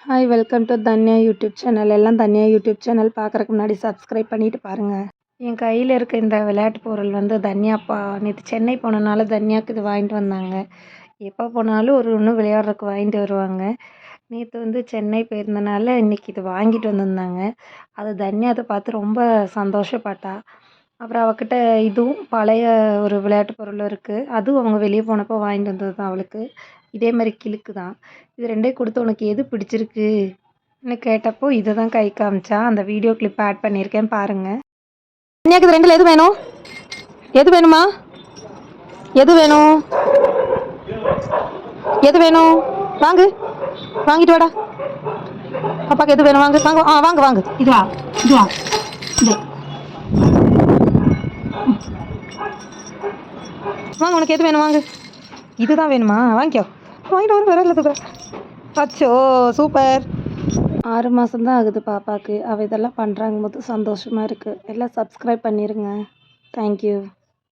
Hi welcome to Tanya YouTube channel. எல்லாம் Tanya YouTube channel பார்க்குறக்கு முன்னாடி சப்ஸ்கிரைப் பண்ணிட்டு பாருங்கள். என் கையில் இருக்க இந்த விளையாட்டு பொருள் வந்து தன்யாப்பா நேற்று சென்னை போனனால தன்யாவுக்கு இது வாங்கிட்டு வந்தாங்க. எப்போ போனாலும் ஒரு ஒன்று விளையாடுறதுக்கு வாங்கிட்டு வருவாங்க. நேற்று வந்து சென்னை போயிருந்தனால இன்றைக்கி இது வாங்கிட்டு வந்திருந்தாங்க. அது தன்யா அதை பார்த்து ரொம்ப சந்தோஷப்பட்டா. அப்புறம் அவகிட்ட இதுவும் பழைய ஒரு விளையாட்டு பொருளும் இருக்குது. அதுவும் அவங்க வெளியே போனப்போ வாங்கிட்டு வந்தது தான் அவளுக்கு. இதே மாதிரி கிலுக்கு தான். இது ரெண்டையும் கொடுத்து உனக்கு எது பிடிச்சிருக்குன்னு கேட்டப்போ இதை தான் கை காமிச்சா. அந்த வீடியோ கிளிப் ஆட் பண்ணியிருக்கேன் பாருங்கள். கன்னியாக்கு இது ரெண்டில் எது வேணும்? எது வேணுமா? எது வேணும்? எது வேணும்? வாங்கு, வாங்கிட்டு வாடா. அப்பாவுக்கு எது வேணும்? வாங்கு வாங்க. வாங்க வாங்க. இதுவா இதுவா இது வாங்க. உனக்கு எது வேணும்? வாங்கு. இதுதான் வேணுமா? வாங்கிக்கோ. வாங்கிட்டு வர வரல. அச்சோ சூப்பர். 6 மாதம்தான் ஆகுது பாப்பாவுக்கு. அவள் இதெல்லாம் பண்ணுறாங்க போது சந்தோஷமாக இருக்குது. எல்லாம் சப்ஸ்கிரைப் பண்ணிடுங்க. தேங்க்யூ.